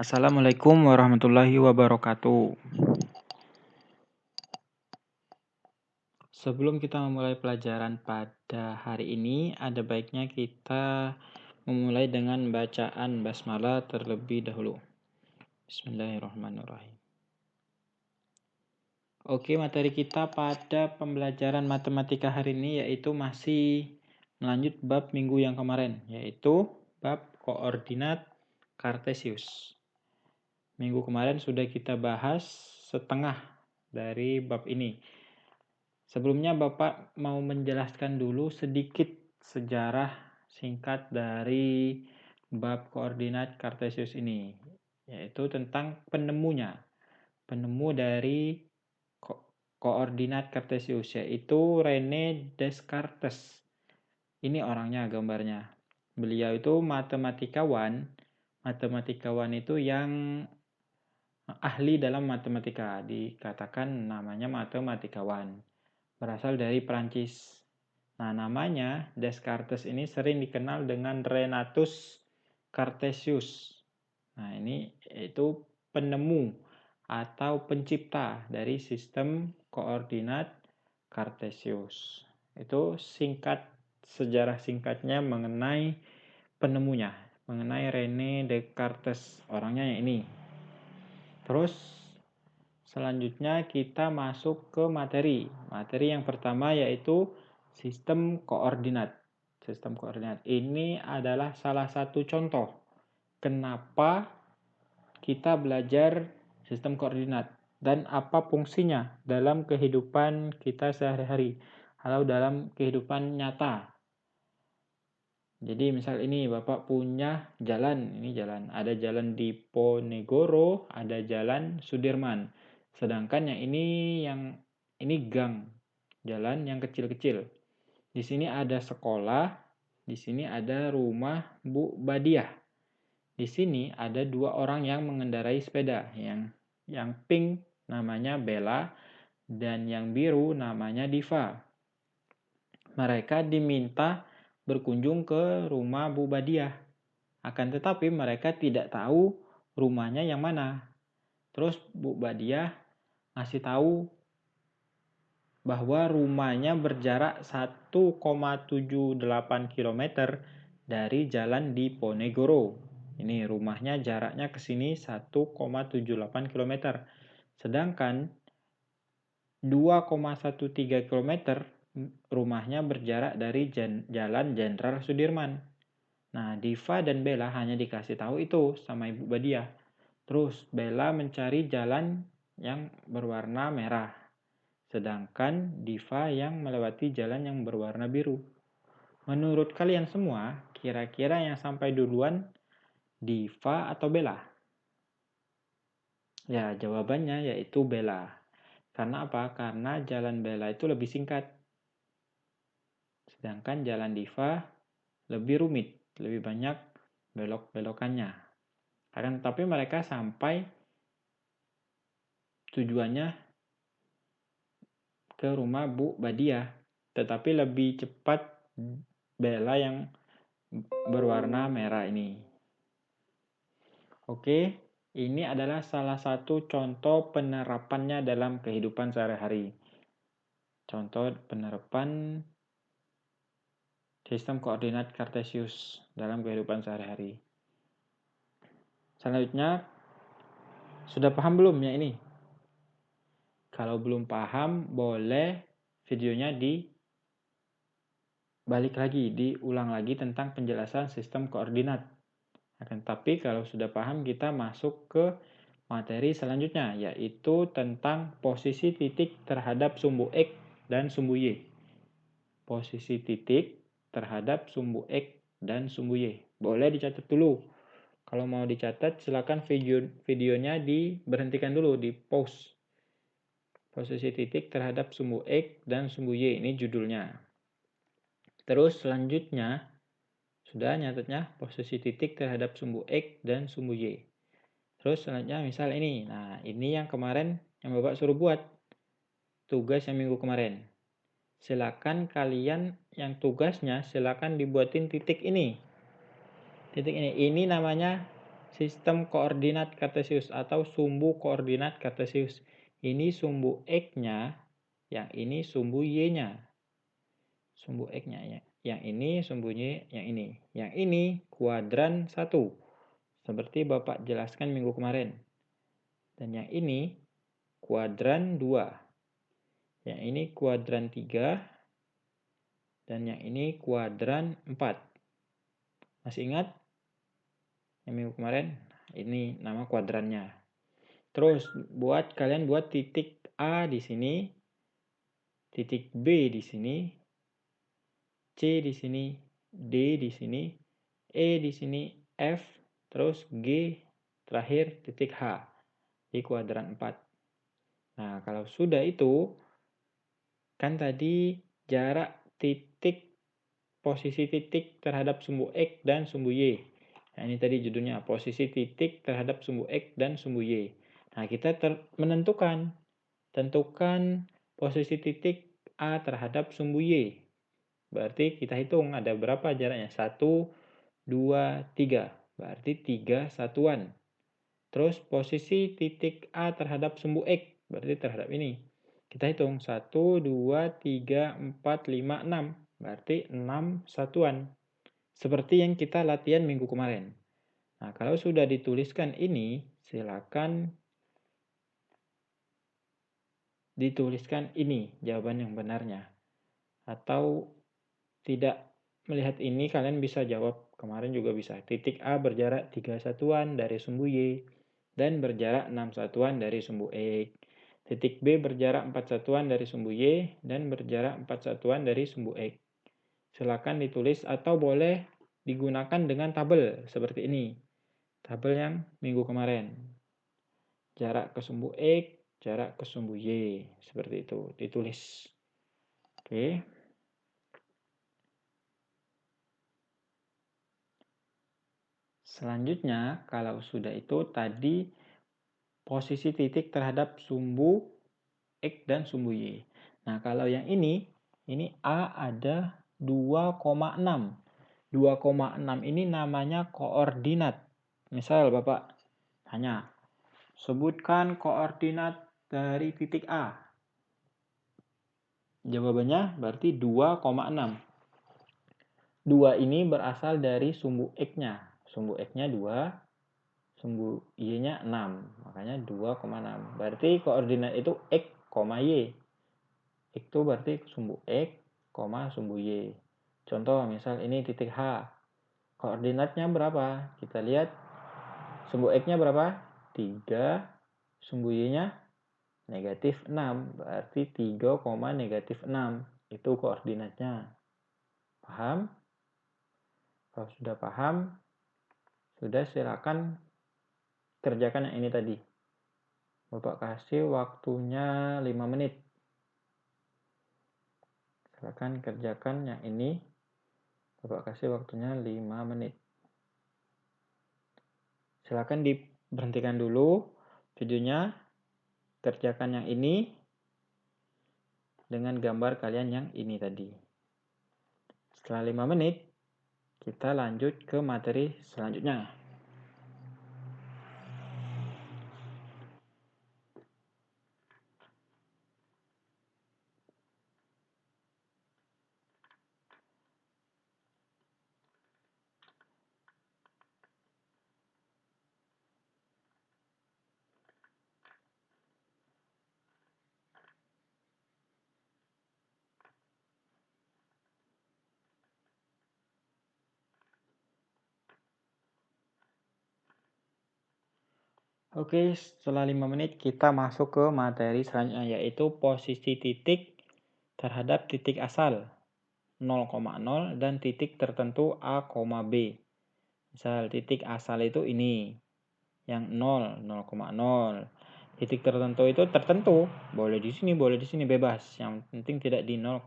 Assalamualaikum warahmatullahi wabarakatuh. Sebelum kita memulai pelajaran pada hari ini, ada baiknya kita memulai dengan bacaan basmalah terlebih dahulu. Bismillahirrahmanirrahim. Oke, materi kita pada pembelajaran matematika hari ini yaitu masih melanjut bab minggu yang kemarin, yaitu bab koordinat Kartesius. Minggu kemarin sudah kita bahas setengah dari bab ini. Sebelumnya Bapak mau menjelaskan dulu sedikit sejarah singkat dari bab koordinat Kartesius ini, yaitu tentang penemunya. Penemu dari koordinat Kartesius yaitu René Descartes. Ini orangnya, gambarnya. Beliau itu matematikawan. Matematikawan itu yang ahli dalam matematika, dikatakan namanya matematikawan. Berasal dari Prancis. Nah, namanya Descartes ini sering dikenal dengan Renatus Cartesius. Nah, ini itu penemu atau pencipta dari sistem koordinat Cartesius. Itu sejarah singkatnya mengenai penemunya, mengenai René Descartes, orangnya yang ini. Terus selanjutnya kita masuk ke materi. Materi yang pertama yaitu sistem koordinat. Sistem koordinat ini adalah salah satu contoh kenapa kita belajar sistem koordinat dan apa fungsinya dalam kehidupan kita sehari-hari atau dalam kehidupan nyata. Jadi misal ini Bapak punya jalan, ini jalan. Ada jalan Diponegoro, ada jalan Sudirman. Sedangkan yang ini gang, jalan yang kecil-kecil. Di sini ada sekolah, di sini ada rumah Bu Badiah. Di sini ada dua orang yang mengendarai sepeda. Yang pink namanya Bella dan yang biru namanya Diva. Mereka diminta berkunjung ke rumah Bu Badiah. Akan tetapi mereka tidak tahu rumahnya yang mana. Terus Bu Badiah ngasih tahu bahwa rumahnya berjarak 1,78 km dari jalan Diponegoro. Ini rumahnya jaraknya ke sini 1,78 km. Sedangkan 2,13 km rumahnya berjarak dari Jalan Jenderal Sudirman. Nah, Diva dan Bella hanya dikasih tahu itu sama Ibu Badiah. Terus Bella mencari jalan yang berwarna merah. Sedangkan Diva yang melewati jalan yang berwarna biru. Menurut kalian semua, kira-kira yang sampai duluan Diva atau Bella? Ya, jawabannya yaitu Bella. Karena apa? Karena jalan Bella itu lebih singkat. Sedangkan jalan Diva lebih rumit, lebih banyak belok-belokannya. Tapi mereka sampai tujuannya ke rumah Bu Badiah. Tetapi lebih cepat Bella yang berwarna merah ini. Oke, ini adalah salah satu contoh penerapannya dalam kehidupan sehari-hari. Contoh penerapan sistem koordinat Kartesius dalam kehidupan sehari-hari. Selanjutnya, sudah paham belum ya ini? Kalau belum paham, boleh videonya balik lagi, diulang lagi tentang penjelasan sistem koordinat. Tapi kalau sudah paham, kita masuk ke materi selanjutnya, yaitu tentang posisi titik terhadap sumbu X dan sumbu Y. Posisi titik terhadap sumbu X dan sumbu Y. Boleh dicatat dulu. Kalau mau dicatat, silakan videonya diberhentikan dulu, di pause. Posisi titik terhadap sumbu X dan sumbu Y, ini judulnya. Terus selanjutnya, sudah nyatetnya posisi titik terhadap sumbu X dan sumbu Y. Terus selanjutnya misal ini. Nah, ini yang kemarin yang Bapak suruh buat. Tugas yang minggu kemarin. Silakan kalian yang tugasnya silakan dibuatin titik ini. Titik ini. Ini namanya sistem koordinat kartesius atau sumbu koordinat kartesius. Ini sumbu X-nya, yang ini sumbu Y-nya. Sumbu X-nya ya. Yang ini sumbunya yang ini. Yang ini kuadran 1. Seperti Bapak jelaskan minggu kemarin. Dan yang ini kuadran 2. Yang ini kuadran 3. Dan yang ini kuadran 4. Masih ingat? Yang minggu kemarin? Ini nama kuadrannya. Terus kalian buat titik A di sini, titik B di sini, C di sini, D di sini, E di sini, F, terus G, terakhir titik H di kuadran 4. Nah, kalau sudah itu, kan tadi jarak titik, posisi titik terhadap sumbu X dan sumbu Y. Nah, ini tadi judulnya, posisi titik terhadap sumbu X dan sumbu Y. Nah, kita tentukan posisi titik A terhadap sumbu Y. Berarti kita hitung ada berapa jaraknya? 1, 2, 3. Berarti 3 satuan. Terus posisi titik A terhadap sumbu X. Berarti terhadap ini. Kita hitung 1, 2, 3, 4, 5, 6. Berarti 6 satuan. Seperti yang kita latihan minggu kemarin. Nah, kalau sudah dituliskan ini, silakan dituliskan ini jawaban yang benarnya. Atau tidak melihat ini, kalian bisa jawab kemarin juga bisa. Titik A berjarak 3 satuan dari sumbu Y dan berjarak 6 satuan dari sumbu X. Titik B berjarak 4 satuan dari sumbu Y dan berjarak 4 satuan dari sumbu X. Silakan ditulis atau boleh digunakan dengan tabel seperti ini. Tabel yang minggu kemarin. Jarak ke sumbu X, jarak ke sumbu Y. Seperti itu, ditulis. Oke. Selanjutnya, kalau sudah itu tadi posisi titik terhadap sumbu X dan sumbu Y. Nah, kalau yang ini A ada 2,6. 2,6 ini namanya koordinat. Misal Bapak tanya, sebutkan koordinat dari titik A. Jawabannya berarti 2,6. 2 ini berasal dari sumbu X-nya. Sumbu X-nya 2, sumbu Y-nya 6. Makanya 2,6. Berarti koordinat itu X, Y. X itu berarti sumbu X, sumbu Y. Contoh misal ini titik H. Koordinatnya berapa? Kita lihat sumbu X-nya berapa? 3. Sumbu Y-nya negatif 6. Berarti 3, negatif 6. Itu koordinatnya. Paham? Kalau sudah paham, sudah silakan kerjakan yang ini tadi. Bapak kasih waktunya 5 menit. Silakan kerjakan yang ini. Bapak kasih waktunya 5 menit. Silakan diberhentikan dulu videonya. Kerjakan yang ini dengan gambar kalian yang ini tadi. Setelah 5 menit, kita lanjut ke materi selanjutnya. Oke, setelah 5 menit kita masuk ke materi selanjutnya, yaitu posisi titik terhadap titik asal 0,0 dan titik tertentu A, B. Misal titik asal itu ini, yang 0, 0,0. Titik tertentu itu tertentu, boleh di sini, bebas. Yang penting tidak di 0,0.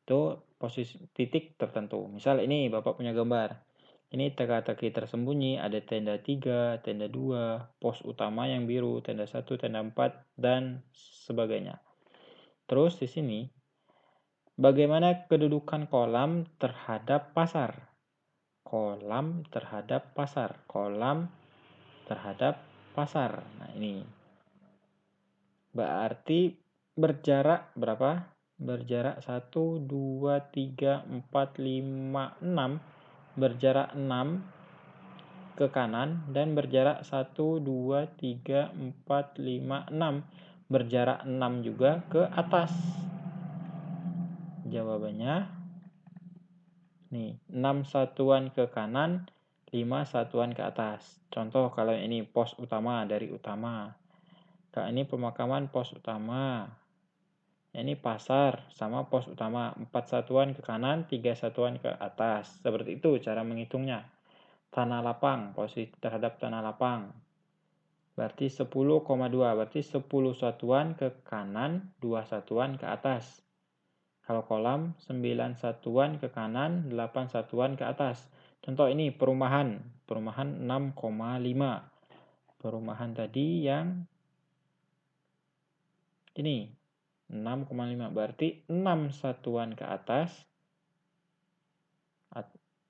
Itu posisi titik tertentu. Misal ini Bapak punya gambar. Ini teka-teki tersembunyi, ada tenda 3, tenda 2, pos utama yang biru, tenda 1, tenda 4, dan sebagainya. Terus di sini, bagaimana kedudukan kolam terhadap pasar? kolam terhadap pasar. Kolam terhadap pasar. Nah, ini. Berarti berjarak berapa? Berjarak 1, 2, 3, 4, 5, 6. Berjarak 6 ke kanan dan berjarak 1, 2, 3, 4, 5, 6. Berjarak 6 juga ke atas. Jawabannya nih, 6 satuan ke kanan, 5 satuan ke atas. Contoh kalau ini pos utama dari utama. Kalau ini pemakaman pos utama. Ini pasar sama pos utama. 4 satuan ke kanan, 3 satuan ke atas. Seperti itu cara menghitungnya. Tanah lapang, posisi terhadap tanah lapang. Berarti 10,2. Berarti 10 satuan ke kanan, 2 satuan ke atas. Kalau kolam, 9 satuan ke kanan, 8 satuan ke atas. Contoh ini perumahan. Perumahan 6,5. Perumahan tadi yang ini 6,5. Berarti 6 satuan ke atas.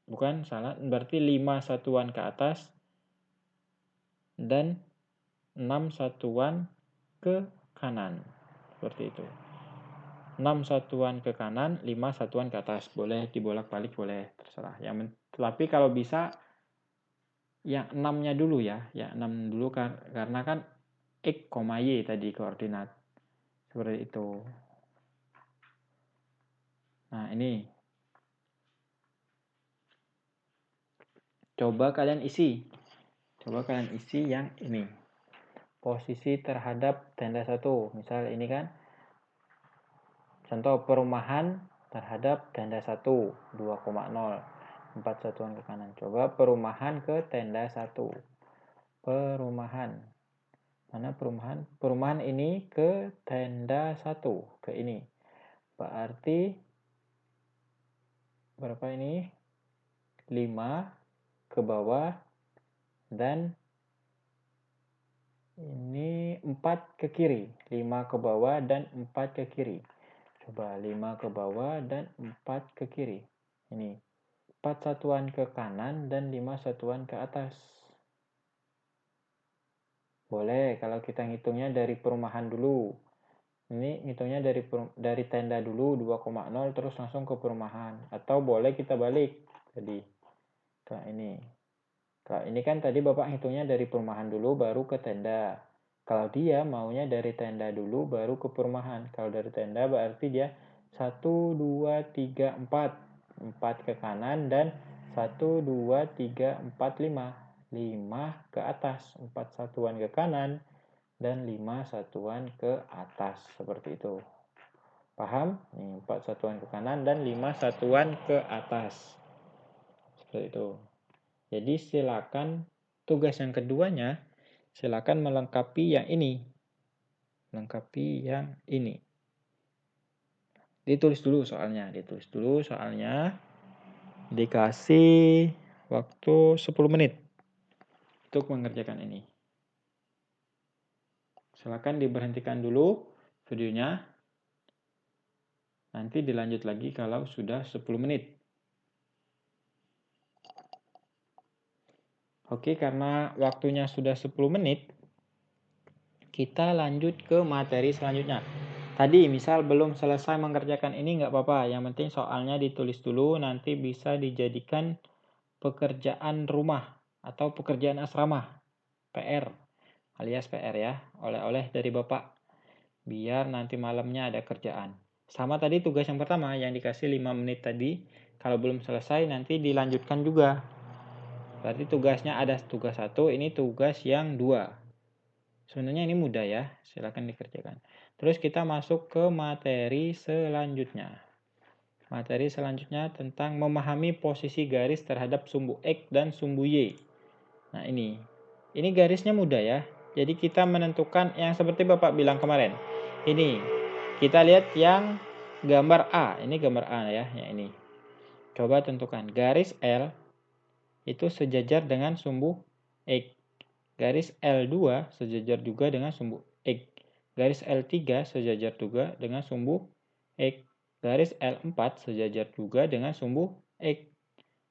Bukan, salah. Berarti 5 satuan ke atas. Dan 6 satuan ke kanan. Seperti itu. 6 satuan ke kanan, 5 satuan ke atas. Boleh dibolak-balik, boleh, terserah. Tapi kalau bisa yang 6-nya dulu ya. Yang 6 dulu karena kan X, Y tadi koordinat. Seperti itu. Nah, ini. Coba kalian isi. Yang ini. Posisi terhadap tenda 1. Misal ini kan. Contoh perumahan terhadap tenda 1, 2,0. 4 satuan ke kanan. Coba perumahan ke tenda 1. Perumahan. Mana perumahan? Perumahan ini ke tenda 1. Ke ini. Berarti berapa ini? 5 ke bawah. Dan ini 4 ke kiri. 5 ke bawah dan 4 ke kiri. Coba 5 ke bawah dan 4 ke kiri. Ini 4 satuan ke kanan dan 5 satuan ke atas. Boleh kalau kita ngitungnya dari perumahan dulu. Ini ngitungnya dari tenda dulu 2,0 terus langsung ke perumahan. Atau boleh kita balik. Jadi ke ini. Kalau ini kan tadi Bapak ngitungnya dari perumahan dulu baru ke tenda. Kalau dia maunya dari tenda dulu baru ke perumahan. Kalau dari tenda berarti dia 1, 2, 3, 4. 4 ke kanan dan 1, 2, 3, 4, 5. 5 ke atas. 4 satuan ke kanan dan 5 satuan ke atas. Seperti itu. Paham? Nih, 4 satuan ke kanan dan 5 satuan ke atas. Seperti itu. Jadi silakan tugas yang keduanya, silakan melengkapi yang ini. Ditulis dulu soalnya. Dikasih waktu 10 menit untuk mengerjakan ini. Silakan diberhentikan dulu videonya. Nanti dilanjut lagi kalau sudah 10 menit. Oke, karena waktunya sudah 10 menit, kita lanjut ke materi selanjutnya. Tadi misal belum selesai mengerjakan ini nggak apa-apa. Yang penting soalnya ditulis dulu, nanti bisa dijadikan pekerjaan rumah atau pekerjaan asrama. PR, alias PR ya. Oleh-oleh dari Bapak. Biar nanti malamnya ada kerjaan. Sama tadi tugas yang pertama yang dikasih 5 menit tadi. Kalau belum selesai nanti dilanjutkan juga. Berarti tugasnya ada tugas 1, ini tugas yang 2. Sebenarnya ini mudah ya, silakan dikerjakan. Terus kita masuk ke materi selanjutnya. Materi selanjutnya tentang memahami posisi garis terhadap sumbu X dan sumbu Y. Nah ini garisnya mudah ya. Jadi kita menentukan yang seperti Bapak bilang kemarin. Ini, kita lihat yang gambar A. Ini gambar A ya, yang ini. Coba tentukan garis L itu sejajar dengan sumbu X. Garis L2 sejajar juga dengan sumbu X. Garis L3 sejajar juga dengan sumbu X. Garis L4 sejajar juga dengan sumbu X.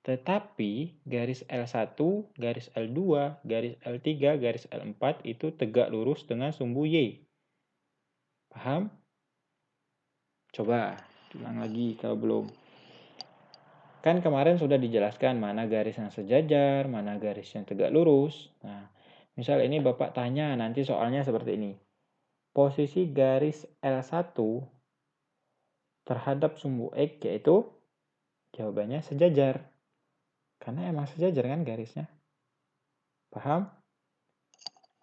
Tetapi garis L1, garis L2, garis L3, garis L4 itu tegak lurus dengan sumbu Y. Paham? Coba ulang lagi kalau belum. Kan kemarin sudah dijelaskan mana garis yang sejajar, mana garis yang tegak lurus. Nah, misal ini Bapak tanya nanti soalnya seperti ini. Posisi garis L1 terhadap sumbu X yaitu jawabannya sejajar. Karena emang sejajar kan garisnya. Paham?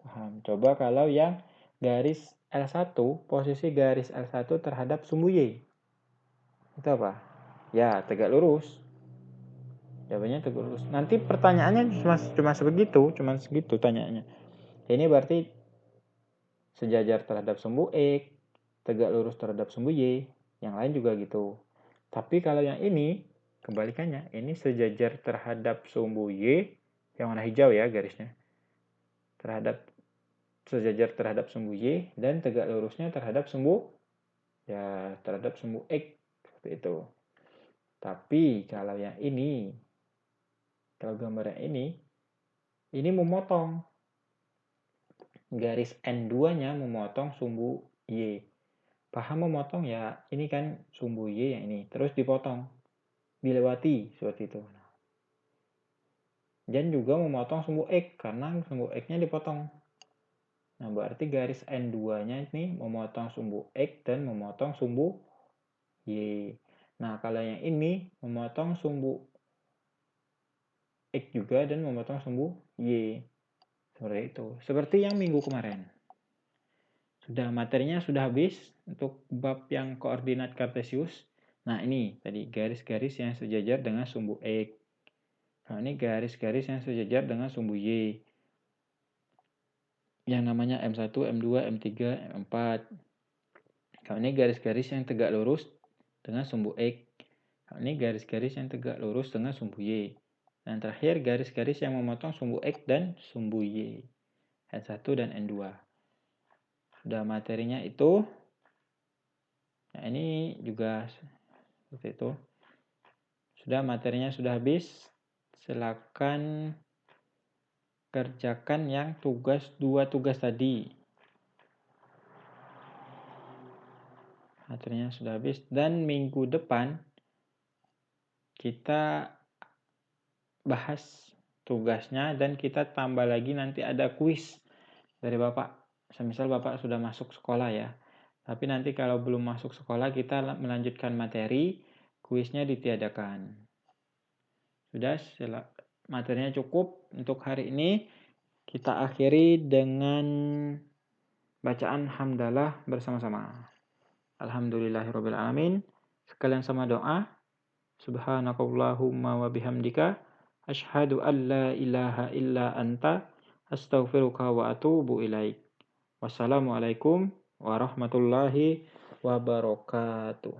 Paham. Coba kalau yang garis L1, posisi garis L1 terhadap sumbu Y. Itu apa? Ya, tegak lurus. Jawabannya tegak lurus. Nanti pertanyaannya cuma segitu tanyaannya. Ini berarti sejajar terhadap sumbu X, tegak lurus terhadap sumbu Y. Yang lain juga gitu. Tapi kalau yang ini, kebalikannya. Ini sejajar terhadap sumbu Y, yang warna hijau ya garisnya. Sejajar terhadap sumbu Y, dan tegak lurusnya terhadap sumbu X. Seperti itu. Tapi kalau yang ini, kalau gambar yang ini memotong. Garis N2-nya memotong sumbu Y. Paham memotong ya? Ini kan sumbu Y yang ini. Terus dipotong. Dilewati seperti itu. Dan juga memotong sumbu X. Karena sumbu X-nya dipotong. Nah, berarti garis N2-nya ini memotong sumbu X dan memotong sumbu Y. Nah, kalau yang ini memotong sumbu X juga dan memotong sumbu Y. Seperti itu. Seperti yang minggu kemarin. Materinya sudah habis untuk bab yang koordinat kartesius. Nah, ini tadi garis-garis yang sejajar dengan sumbu X. Nah, ini garis-garis yang sejajar dengan sumbu Y. Yang namanya M1, M2, M3, M4. Kalau ini garis-garis yang tegak lurus dengan sumbu X. Kalau ini garis-garis yang tegak lurus dengan sumbu Y. Dan terakhir garis-garis yang memotong sumbu X dan sumbu Y. N1 dan N2. Sudah materinya itu. Nah, ini juga seperti itu. Sudah materinya sudah habis. Silakan kerjakan yang dua tugas tadi. Materinya sudah habis dan minggu depan kita bahas tugasnya dan kita tambah lagi nanti ada kuis dari Bapak. Semisal Bapak sudah masuk sekolah ya. Tapi nanti kalau belum masuk sekolah kita melanjutkan materi, kuisnya ditiadakan. Sudah, materinya cukup untuk hari ini. Kita akhiri dengan bacaan hamdalah bersama-sama. Alhamdulillahirrabbilalamin. Sekalian sama doa. Subhanakallahumma wa bihamdika. Ashhadu an la ilaha illa anta. Astaghfiruka wa atubu ilaik. Wassalamualaikum warahmatullahi wabarakatuh.